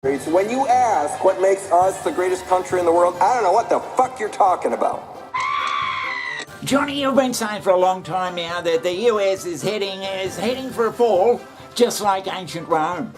When you ask what makes us the greatest country in the world, I don't know what the fuck you're talking about. Johnny, you've been saying for a long time now that the US is heading for a fall, just like ancient Rome.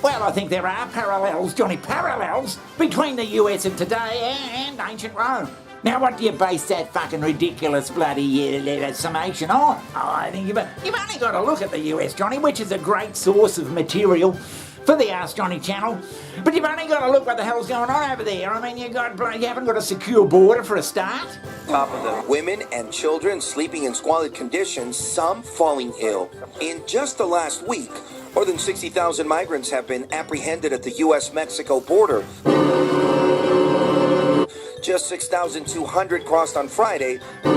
Well, I think there are parallels, Johnny, parallels between the US of today and ancient Rome. Now, what do you base that fucking ridiculous bloody summation on? Oh, I think you've only got to look at the US, Johnny, which is a great source of material for the Ask Johnny channel. But you've only got to look what the hell's going on over there. I mean, you haven't got a secure border for a start. Top of them. Women and children sleeping in squalid conditions, some falling ill. In just the last week, more than 60,000 migrants have been apprehended at the U.S.-Mexico border. Just 6,200 crossed on Friday. I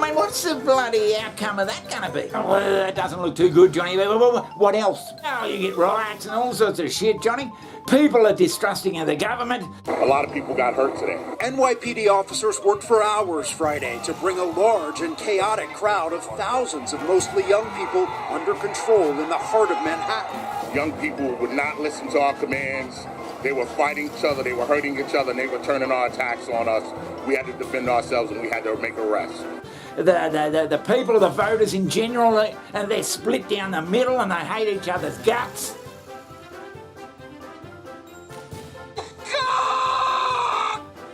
mean, what's the bloody outcome of that going to be? Oh, that doesn't look too good, Johnny. What else? Oh, you get riots and all sorts of shit, Johnny. People are distrusting of the government. A lot of people got hurt today. NYPD officers worked for hours Friday to bring a large and chaotic crowd of thousands of mostly young people under control in the heart of Manhattan. Young people would not listen to our commands. They were fighting each other, they were hurting each other, and they were turning our attacks on us. We had to defend ourselves, and we had to make arrests. The people, the voters in general, and they're split down the middle and they hate each other's guts.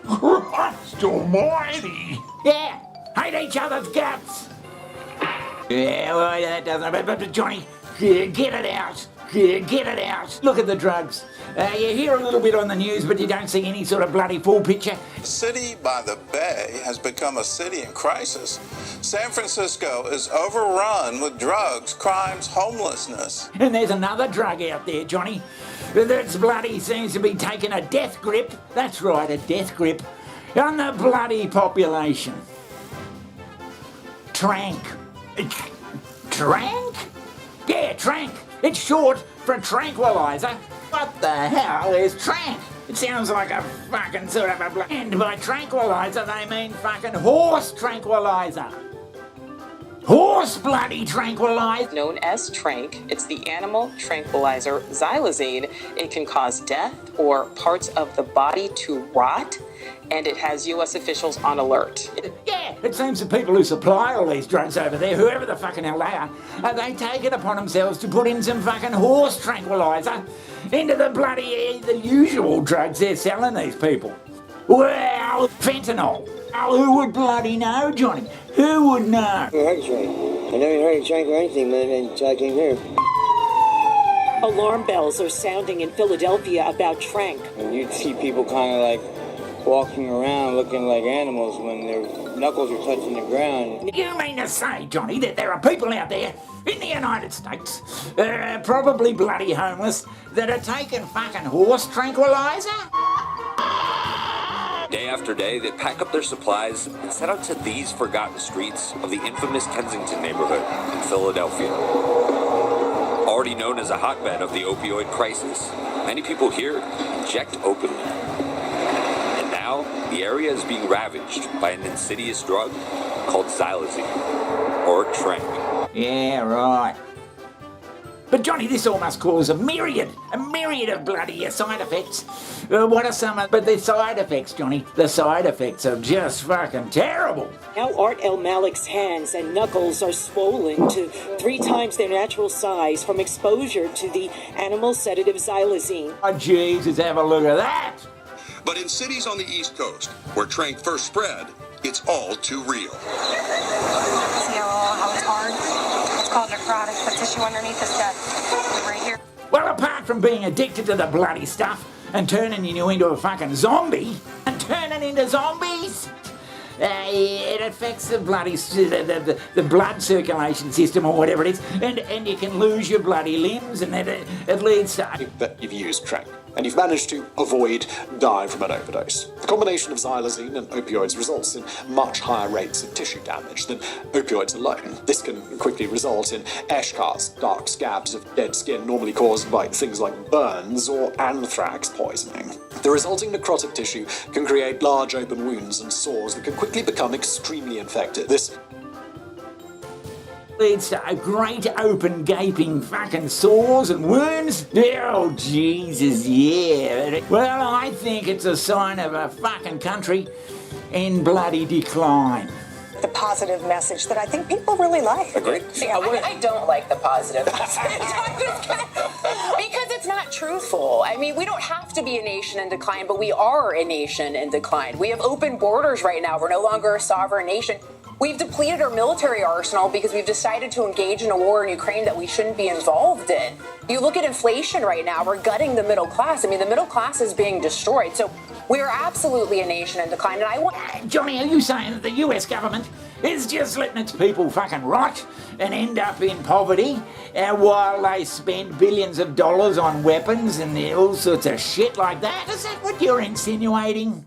Christ almighty! Yeah, hate each other's guts. Yeah, well, that doesn't... But Johnny, get it out. Get it out. Look at the drugs. You hear a little bit on the news, but you don't see any sort of bloody full picture. The city by the bay has become a city in crisis. San Francisco is overrun with drugs, crimes, homelessness. And there's another drug out there, Johnny, that's bloody seems to be taking a death grip. That's right, a death grip on the bloody population. Tranc. Tranc? Yeah, Tranc. It's short for a tranquilizer. What the hell is Tranc? It sounds like a fucking sort of a... And by tranquilizer, they mean fucking horse tranquilizer. Horse bloody tranquilizer. Known as Tranc, it's the animal tranquilizer xylazine. It can cause death or parts of the body to rot, and it has U.S. officials on alert. Yeah, it seems the people who supply all these drugs over there, whoever the fucking hell they are, they take it upon themselves to put in some fucking horse tranquilizer into the bloody, the usual drugs they're selling these people. Well, fentanyl. Oh, who would bloody know, Johnny? Who would know? I never heard of Trank. I never heard of Trank or anything until I came here. Alarm bells are sounding in Philadelphia about Trank. And you'd see people kind of like walking around looking like animals when their knuckles are touching the ground. You mean to say, Johnny, that there are people out there in the United States, probably bloody homeless, that are taking fucking horse tranquilizer? Day after day, they pack up their supplies and set out to these forgotten streets of the infamous Kensington neighborhood in Philadelphia. Already known as a hotbed of the opioid crisis, many people here inject openly. And now, the area is being ravaged by an insidious drug called xylazine, or Tranc. Yeah, right. But Johnny, this all must cause a myriad of bloody side effects. What are some of the side effects, Johnny? The side effects are just fucking terrible. Now Art El Malik's hands and knuckles are swollen to 3 times their natural size from exposure to the animal sedative xylazine. Oh, Jesus, have a look at that. But in cities on the East Coast, where Tranc first spread, it's all too real. See how it's hard? It's called necrotic. The tissue underneath is dead. Right here. Well, apart from being addicted to the bloody stuff and turning you into a fucking zombie, and turning into zombies, it affects the bloody the blood circulation system or whatever it is, and you can lose your bloody limbs, and it leads to... That you've used Tranc, and you've managed to avoid dying from an overdose. The combination of xylazine and opioids results in much higher rates of tissue damage than opioids alone. This can quickly result in eschars, dark scabs of dead skin normally caused by things like burns or anthrax poisoning. The resulting necrotic tissue can create large open wounds and sores that can quickly become extremely infected. leads to a great open gaping fucking sores and wounds. Oh, Jesus, yeah. Well, I think it's a sign of a fucking country in bloody decline. The positive message that I think people really like. Agreed. Yeah, I don't like the positive message. Because it's not truthful. I mean, we don't have to be a nation in decline, but we are a nation in decline. We have open borders right now. We're no longer a sovereign nation. We've depleted our military arsenal because we've decided to engage in a war in Ukraine that we shouldn't be involved in. You look at inflation right now, we're gutting the middle class. I mean, the middle class is being destroyed. So we are absolutely a nation in decline. And I want... Johnny, are you saying that the US government is just letting its people fucking rot and end up in poverty while they spend billions of dollars on weapons and all sorts of shit like that? Is that what you're insinuating?